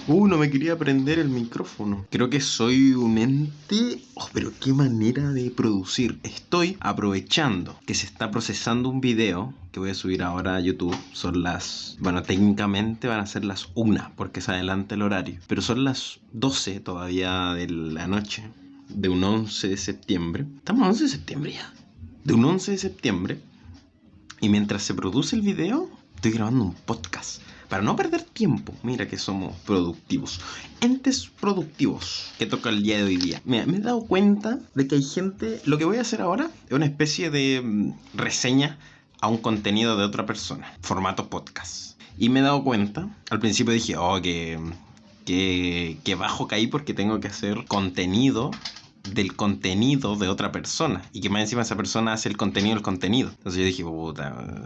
No me quería prender el micrófono. Creo que soy un ente. Pero qué manera de producir. Estoy aprovechando que se está procesando un video que voy a subir ahora a YouTube. Son las... Bueno, técnicamente van a ser las 1 porque se adelanta el horario. Pero son las 12 todavía de la noche. De un 11 de septiembre. Estamos a 11 de septiembre ya. De un 11 de septiembre. Y mientras se produce el video, estoy grabando un podcast. Para no perder tiempo, mira que somos productivos. Entes productivos que toca el día de hoy día. Mira, me he dado cuenta de que hay gente... Lo que voy a hacer ahora es una especie de reseña a un contenido de otra persona. Formato podcast. Y me he dado cuenta, al principio dije, que bajo caí porque tengo que hacer contenido del contenido de otra persona y que más encima esa persona hace el contenido del contenido. Entonces yo dije, puta,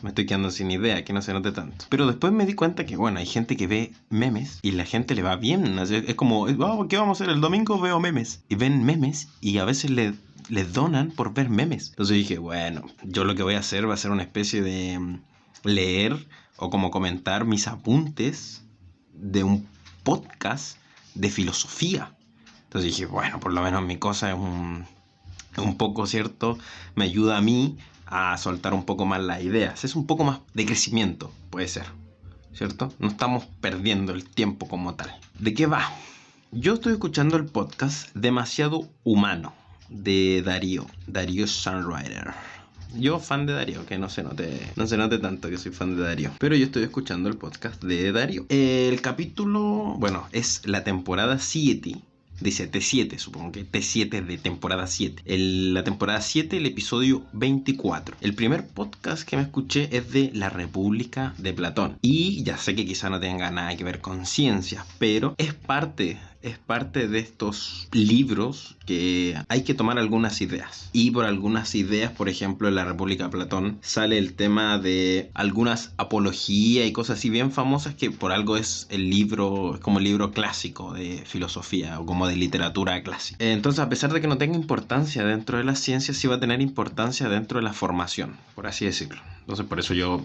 me estoy quedando sin idea, que no se note tanto. Pero después me di cuenta que, bueno, hay gente que ve memes y la gente le va bien. Es como, ¿qué vamos a hacer? El domingo veo memes. Y ven memes y a veces les donan por ver memes. Entonces dije, bueno, yo lo que voy a hacer va a ser una especie de leer o como comentar mis apuntes de un podcast de filosofía. Entonces dije, bueno, por lo menos mi cosa es un poco, ¿cierto? Me ayuda a mí a soltar un poco más las ideas. Es un poco más de crecimiento, puede ser, ¿cierto? No estamos perdiendo el tiempo como tal. ¿De qué va? Yo estoy escuchando el podcast Demasiado Humano de Darío Sunrider. Yo fan de Darío, que no se note tanto que soy fan de Darío. Pero yo estoy escuchando el podcast de Darío. El capítulo, bueno, es la temporada 7. Dice T7, supongo que T7 de temporada 7. La temporada 7, el episodio 24. El primer podcast que me escuché es de La República de Platón. Y ya sé que quizá no tenga nada que ver con ciencias, pero es parte de estos libros que hay que tomar algunas ideas. Y por algunas ideas, por ejemplo, en La República de Platón sale el tema de algunas apologías y cosas así bien famosas que por algo es el libro, es como el libro clásico de filosofía o como de literatura clásica. Entonces, a pesar de que no tenga importancia dentro de las ciencias, sí va a tener importancia dentro de la formación, por así decirlo. Entonces, por eso yo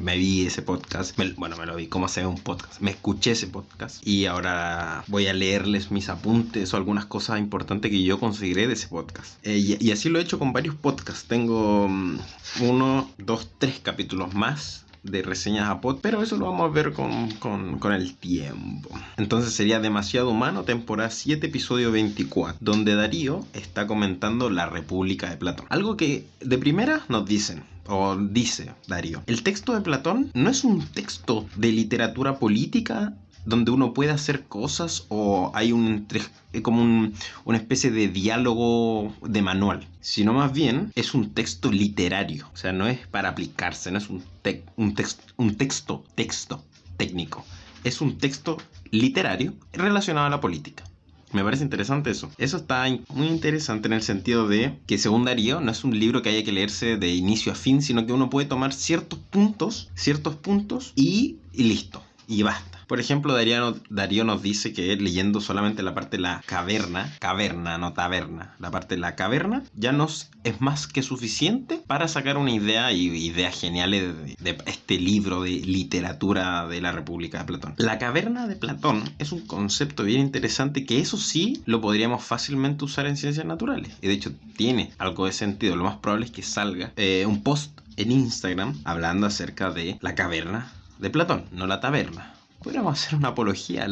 me vi ese podcast. Me lo vi, ¿cómo se ve un podcast? Me escuché ese podcast y ahora voy a leerles mis apuntes o algunas cosas importantes que yo consideré de ese podcast. Y así lo he hecho con varios podcasts. Tengo 1, 2, 3 capítulos más de reseñas a pod, pero eso lo vamos a ver con el tiempo. Entonces sería Demasiado Humano, temporada 7, episodio 24, donde Darío está comentando La República de Platón. Algo que de primera nos dicen, o dice Darío, el texto de Platón no es un texto de literatura política donde uno puede hacer cosas o hay una especie de diálogo de manual, sino más bien es un texto literario. O sea, no es para aplicarse, no es un texto técnico. Es un texto literario relacionado a la política. Me parece interesante eso. Eso está muy interesante en el sentido de que, según Darío, no es un libro que haya que leerse de inicio a fin, sino que uno puede tomar ciertos puntos y listo, y basta. Por ejemplo, Darío nos dice que leyendo solamente la parte de la caverna, no taberna, la parte de la caverna, ya nos es más que suficiente para sacar una idea y ideas geniales de este libro de literatura de la República de Platón. La caverna de Platón es un concepto bien interesante que eso sí lo podríamos fácilmente usar en ciencias naturales. Y de hecho tiene algo de sentido. Lo más probable es que salga un post en Instagram hablando acerca de la caverna de Platón, no la taberna. Podríamos hacer una apología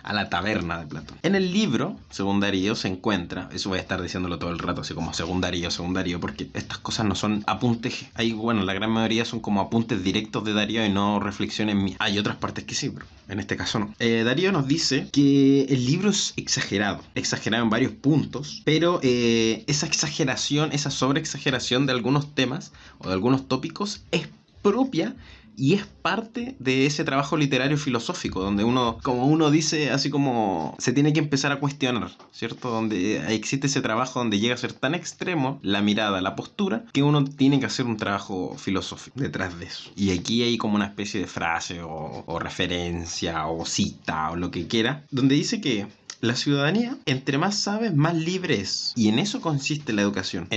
a la taberna de Platón. En el libro, según Darío, se encuentra, eso voy a estar diciéndolo todo el rato, así como según Darío, porque estas cosas no son apuntes, la gran mayoría son como apuntes directos de Darío y no reflexiones mías. Hay otras partes que sí, pero en este caso no. Darío nos dice que el libro es exagerado en varios puntos, pero esa exageración, esa sobreexageración de algunos temas o de algunos tópicos es propia y es parte de ese trabajo literario filosófico, donde uno dice, así como se tiene que empezar a cuestionar, ¿cierto? Donde existe ese trabajo donde llega a ser tan extremo la mirada, la postura, que uno tiene que hacer un trabajo filosófico detrás de eso. Y aquí hay como una especie de frase o referencia o cita o lo que quiera, donde dice que La ciudadanía, entre más sabes, más libre es. Y en eso consiste la educación.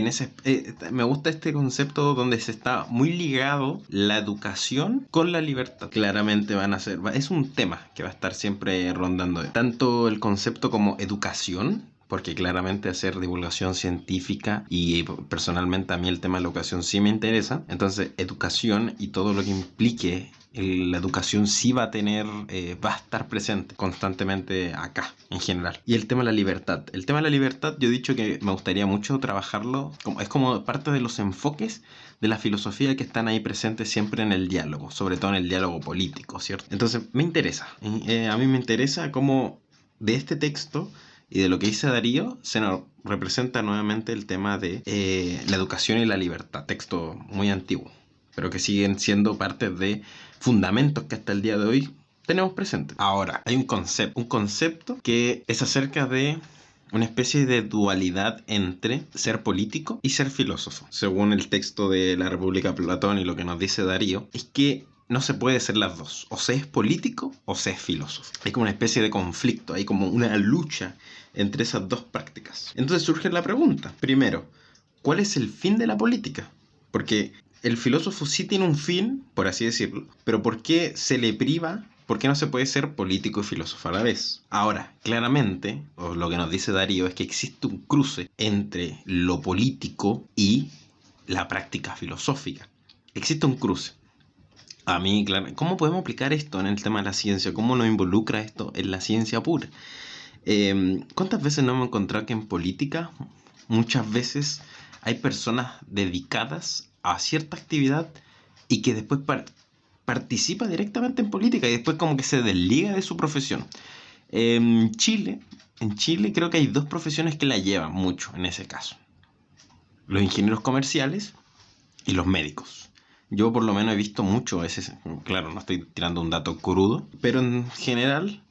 Me gusta este concepto donde se está muy ligado la educación con la libertad. Claramente es un tema que va a estar siempre rondando. Tanto el concepto como educación, porque claramente hacer divulgación científica y personalmente a mí el tema de la educación sí me interesa. Entonces, educación y todo lo que implique la educación sí va a estar presente constantemente acá, en general. Y el tema de la libertad. El tema de la libertad, yo he dicho que me gustaría mucho trabajarlo, es como parte de los enfoques de la filosofía que están ahí presentes siempre en el diálogo, sobre todo en el diálogo político, ¿cierto? Entonces, me interesa. A mí me interesa cómo de este texto y de lo que dice Darío se nos representa nuevamente el tema de la educación y la libertad. Texto muy antiguo, pero que siguen siendo parte de fundamentos que hasta el día de hoy tenemos presentes. Ahora, hay un concepto que es acerca de una especie de dualidad entre ser político y ser filósofo. Según el texto de la República de Platón y lo que nos dice Darío, es que no se puede ser las dos. O se es político o se es filósofo. Hay como una especie de conflicto, hay como una lucha entre esas dos prácticas. Entonces surge la pregunta. Primero, ¿cuál es el fin de la política? Porque el filósofo sí tiene un fin, por así decirlo, pero ¿por qué se le priva? ¿Por qué no se puede ser político y filósofo a la vez? Ahora, claramente, o lo que nos dice Darío, es que existe un cruce entre lo político y la práctica filosófica. Existe un cruce. A mí, claro, ¿cómo podemos aplicar esto en el tema de la ciencia? ¿Cómo nos involucra esto en la ciencia pura? ¿Cuántas veces no hemos encontrado que en política muchas veces hay personas dedicadas a cierta actividad y que después participa directamente en política y después como que se desliga de su profesión? En Chile creo que hay dos profesiones que la llevan mucho en ese caso: los ingenieros comerciales y los médicos. Yo por lo menos he visto mucho claro, no estoy tirando un dato crudo, pero en general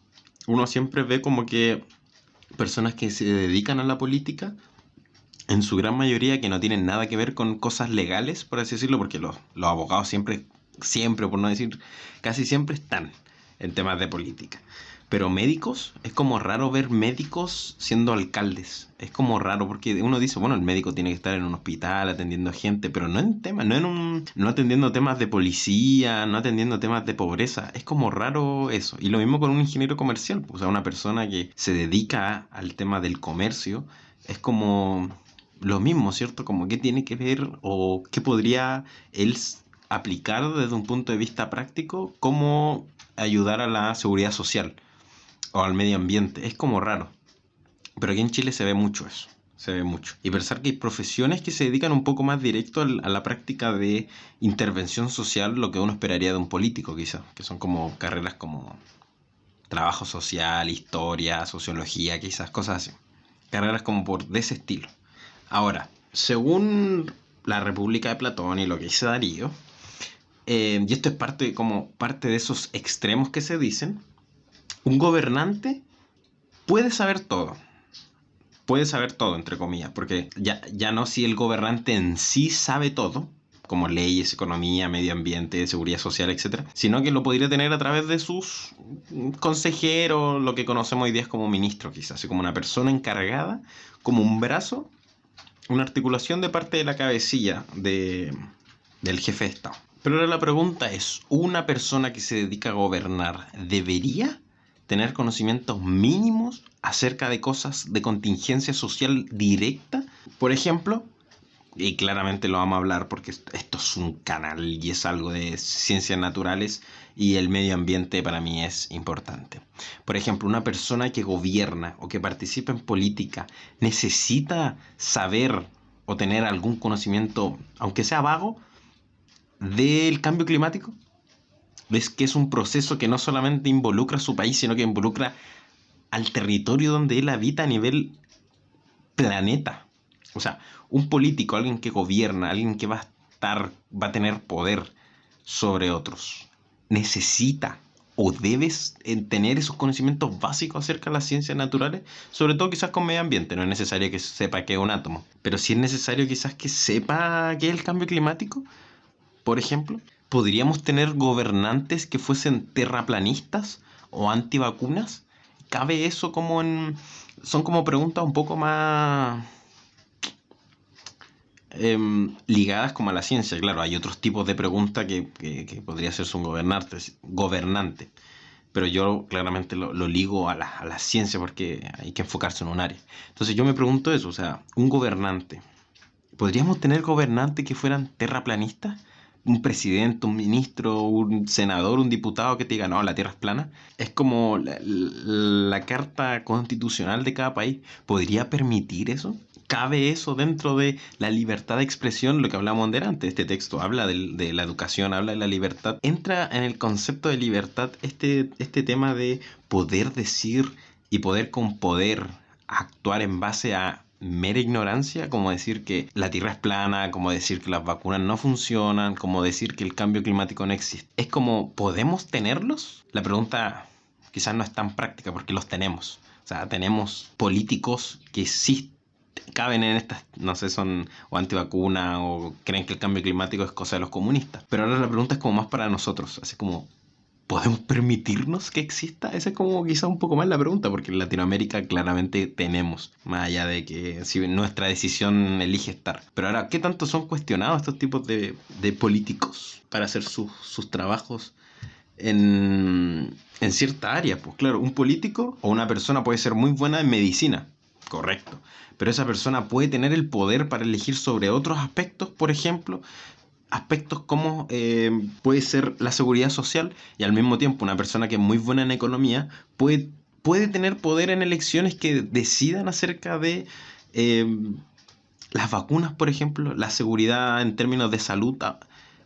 uno siempre ve como que personas que se dedican a la política, en su gran mayoría que no tienen nada que ver con cosas legales, por así decirlo, porque los abogados siempre, por no decir casi siempre, están en temas de política. Pero médicos, es como raro ver médicos siendo alcaldes. Es como raro porque uno dice, bueno, el médico tiene que estar en un hospital atendiendo gente, pero no atendiendo temas de policía, no atendiendo temas de pobreza. Es como raro eso. Y lo mismo con un ingeniero comercial, o sea, una persona que se dedica al tema del comercio, es como lo mismo, ¿cierto? Como qué tiene que ver o qué podría él aplicar desde un punto de vista práctico, cómo ayudar a la seguridad social o al medio ambiente. Es como raro. Pero aquí en Chile se ve mucho eso. Se ve mucho. Y pensar que hay profesiones que se dedican un poco más directo a la práctica de intervención social, lo que uno esperaría de un político, quizás. Que son como carreras como trabajo social, historia, sociología, quizás, cosas así. Carreras como de ese estilo. Ahora, según la República de Platón y lo que dice Darío, y esto es parte de esos extremos que se dicen, un gobernante puede saber todo. Puede saber todo, entre comillas, porque ya no si el gobernante en sí sabe todo, como leyes, economía, medio ambiente, seguridad social, etcétera, sino que lo podría tener a través de sus consejeros, lo que conocemos hoy día es como ministro, quizás, así como una persona encargada, como un brazo, una articulación de parte de la cabecilla del jefe de Estado. Pero ahora la pregunta es, ¿una persona que se dedica a gobernar debería tener conocimientos mínimos acerca de cosas de contingencia social directa? Por ejemplo, y claramente lo vamos a hablar porque esto es un canal y es algo de ciencias naturales y el medio ambiente para mí es importante. Por ejemplo, una persona que gobierna o que participa en política necesita saber o tener algún conocimiento, aunque sea vago, del cambio climático. Ves que es un proceso que no solamente involucra a su país, sino que involucra al territorio donde él habita a nivel planeta. O sea, un político, alguien que gobierna, alguien que va a tener poder sobre otros, necesita o debes tener esos conocimientos básicos acerca de las ciencias naturales, sobre todo quizás con medio ambiente. No es necesario que sepa qué es un átomo, pero sí es necesario quizás que sepa qué es el cambio climático. Por ejemplo, ¿podríamos tener gobernantes que fuesen terraplanistas o antivacunas, cabe eso como en... Son como preguntas un poco más ligadas como a la ciencia. Claro, hay otros tipos de preguntas que podría hacerse un gobernante. Pero yo claramente lo ligo a la ciencia porque hay que enfocarse en un área. Entonces yo me pregunto eso, o sea, un gobernante. ¿Podríamos tener gobernantes que fueran terraplanistas? Un presidente, un ministro, un senador, un diputado que te diga, no, la Tierra es plana. Es como la carta constitucional de cada país. ¿Podría permitir eso? ¿Cabe eso dentro de la libertad de expresión? Lo que hablamos antes. Este texto habla de la educación, habla de la libertad. Entra en el concepto de libertad este tema de poder decir y poder con poder actuar en base a mera ignorancia, como decir que la Tierra es plana, como decir que las vacunas no funcionan, como decir que el cambio climático no existe. Es como, ¿podemos tenerlos? La pregunta quizás no es tan práctica porque los tenemos. O sea, tenemos políticos que sí caben en estas, no sé, son o antivacuna o creen que el cambio climático es cosa de los comunistas. Pero ahora la pregunta es como más para nosotros, así como, ¿podemos permitirnos que exista? Esa es como quizá un poco más la pregunta, porque en Latinoamérica claramente tenemos, más allá de que si nuestra decisión elige estar. Pero ahora, ¿qué tanto son cuestionados estos tipos de políticos para hacer sus trabajos en cierta área? Pues claro, un político o una persona puede ser muy buena en medicina, correcto. Pero esa persona puede tener el poder para elegir sobre otros aspectos, por ejemplo, aspectos como puede ser la seguridad social, y al mismo tiempo una persona que es muy buena en economía puede tener poder en elecciones que decidan acerca de eh, las vacunas, por ejemplo, la seguridad en términos de salud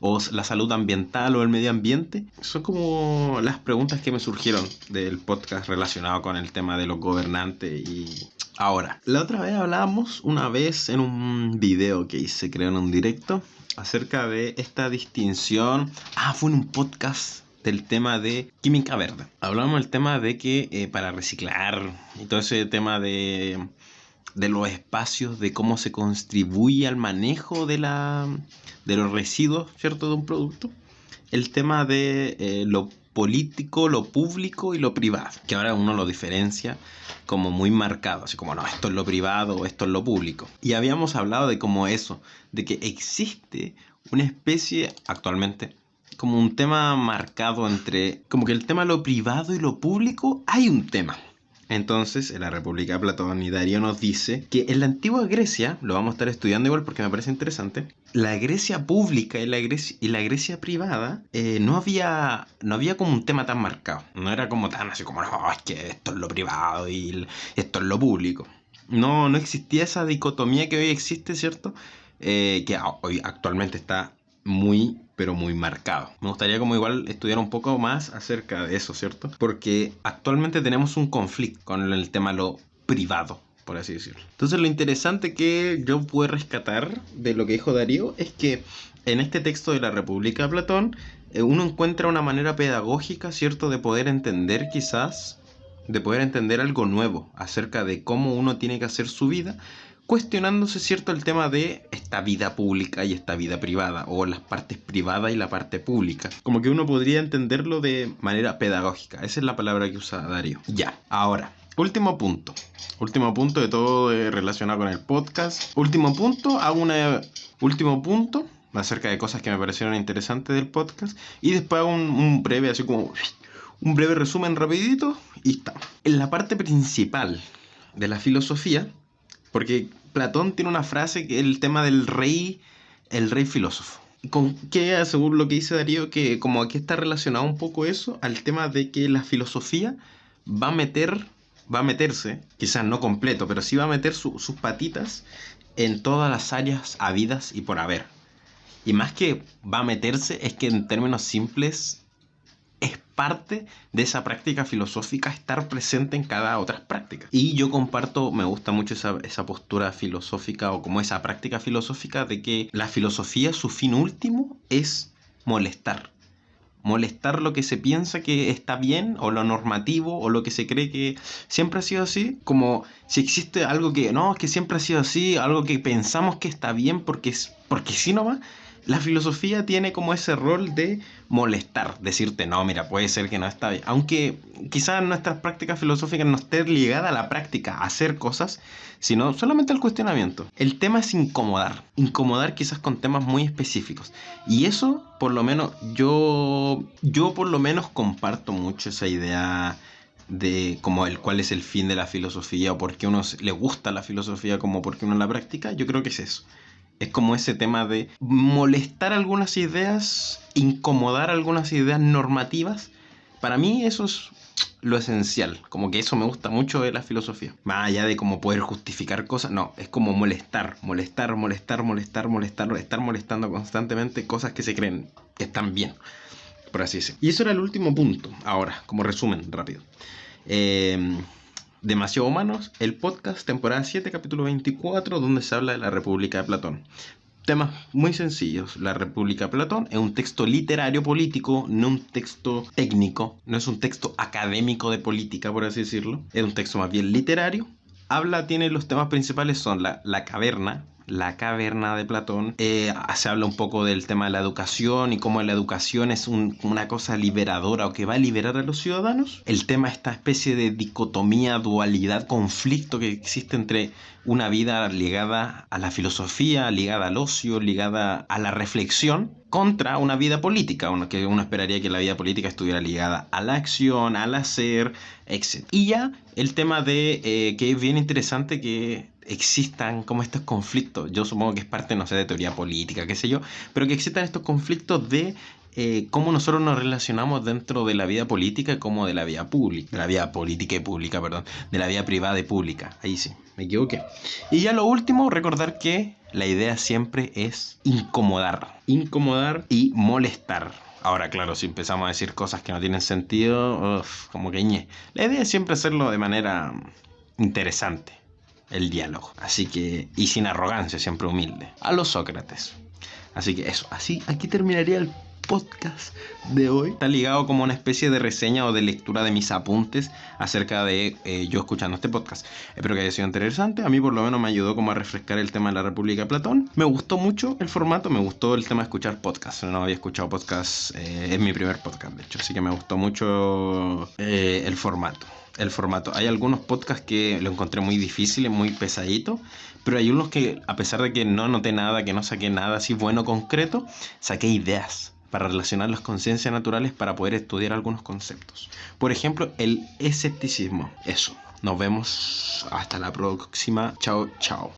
o la salud ambiental o el medio ambiente. Son como las preguntas que me surgieron del podcast relacionado con el tema de los gobernantes. Y ahora, la otra vez hablábamos una vez en un video que hice, creo, en un directo, acerca de esta distinción. Fue en un podcast del tema de química verde. Hablamos del tema de que para reciclar y todo ese tema de los espacios, de cómo se contribuye al manejo de los residuos, ¿cierto?, de un producto. El tema de lo político, lo público y lo privado, que ahora uno lo diferencia como muy marcado, así como, no, esto es lo privado o esto es lo público. Y habíamos hablado de como eso, de que existe una especie actualmente, como un tema marcado entre, como que el tema de lo privado y lo público, hay un tema. Entonces, en la República de Platón y Darío nos dice que en la antigua Grecia, lo vamos a estar estudiando igual porque me parece interesante, la Grecia pública y la Grecia privada no había como un tema tan marcado. No era como tan así como, no, es que esto es lo privado y esto es lo público. No existía esa dicotomía que hoy existe, ¿cierto? Que hoy actualmente está muy, pero muy marcado. Me gustaría como igual estudiar un poco más acerca de eso, ¿cierto? Porque actualmente tenemos un conflicto con el tema lo privado, por así decirlo. Entonces lo interesante que yo puedo rescatar de lo que dijo Darío es que en este texto de la República de Platón uno encuentra una manera pedagógica, ¿cierto?, de poder entender quizás, de poder entender algo nuevo acerca de cómo uno tiene que hacer su vida, cuestionándose, ¿cierto?, el tema de esta vida pública y esta vida privada, o las partes privadas y la parte pública. Como que uno podría entenderlo de manera pedagógica. Esa es la palabra que usa Darío. Ya, ahora, último punto de todo relacionado con el podcast. Último punto acerca de cosas que me parecieron interesantes del podcast, y después hago un breve, así como un breve resumen rapidito, y está. En la parte principal de la filosofía, porque Platón tiene una frase que es el tema del rey, el rey filósofo. Con que, según lo que dice Darío, que como aquí está relacionado un poco eso al tema de que la filosofía va a meterse, quizás no completo, pero sí va a meter sus patitas en todas las áreas habidas y por haber. Y más que va a meterse, es que en términos simples es parte de esa práctica filosófica estar presente en cada otra práctica. Y yo comparto, me gusta mucho esa postura filosófica o como esa práctica filosófica de que la filosofía, su fin último es molestar. Molestar lo que se piensa que está bien o lo normativo o lo que se cree que siempre ha sido así. Como si existe algo que no, es que siempre ha sido así, algo que pensamos que está bien porque sí nomás. La filosofía tiene como ese rol de molestar, decirte, no, mira, puede ser que no está bien. Aunque quizás nuestras prácticas filosóficas no estén ligadas a la práctica, a hacer cosas, sino solamente al cuestionamiento. El tema es incomodar quizás con temas muy específicos. Y eso, por lo menos, yo por lo menos comparto mucho esa idea de como cuál es el fin de la filosofía o por qué uno le gusta la filosofía como por qué uno la practica. Yo creo que es eso. Es como ese tema de molestar algunas ideas, incomodar algunas ideas normativas. Para mí eso es lo esencial. Como que eso me gusta mucho de la filosofía. Más allá de como poder justificar cosas, no, es como estar molestando constantemente cosas que se creen que están bien, por así decirlo. Y eso era el último punto. Ahora, como resumen rápido. Demasiado Humanos, el podcast, temporada 7, capítulo 24, donde se habla de la República de Platón. Temas muy sencillos. La República de Platón es un texto literario político, no un texto técnico, no es un texto académico de política, por así decirlo. Es un texto más bien literario. Tiene los temas principales son la caverna de Platón. Se habla un poco del tema de la educación y cómo la educación es una cosa liberadora o que va a liberar a los ciudadanos. El tema es esta especie de dicotomía, dualidad, conflicto que existe entre una vida ligada a la filosofía, ligada al ocio, ligada a la reflexión, contra una vida política, que uno esperaría que la vida política estuviera ligada a la acción, al hacer, etc. Y ya el tema de que es bien interesante que existan como estos conflictos. Yo supongo que es parte, no sé, de teoría política, qué sé yo, pero que existan estos conflictos de cómo nosotros nos relacionamos dentro de la vida política como de la vida pública, de la vida política y pública, perdón, de la vida privada y pública. Ahí sí, me equivoqué. Y ya lo último, recordar que la idea siempre es incomodar y molestar. Ahora, claro, si empezamos a decir cosas que no tienen sentido, como que ñe. La idea es siempre hacerlo de manera interesante, el diálogo. Así que, y sin arrogancia, siempre humilde. A los Sócrates. Así que eso, así, aquí terminaría el podcast de hoy. Está ligado como una especie de reseña o de lectura de mis apuntes acerca de yo escuchando este podcast. Espero que haya sido interesante. A mí por lo menos me ayudó como a refrescar el tema de la República de Platón. Me gustó mucho el formato, me gustó el tema de escuchar podcasts. No había escuchado podcasts, es mi primer podcast de hecho, así que me gustó mucho el formato. Hay algunos podcasts que lo encontré muy difíciles, muy pesaditos, pero hay unos que, a pesar de que no noté nada, que no saqué nada así bueno, concreto, saqué ideas para relacionarlas con ciencias naturales para poder estudiar algunos conceptos. Por ejemplo, el escepticismo. Eso. Nos vemos hasta la próxima. Chao, chao.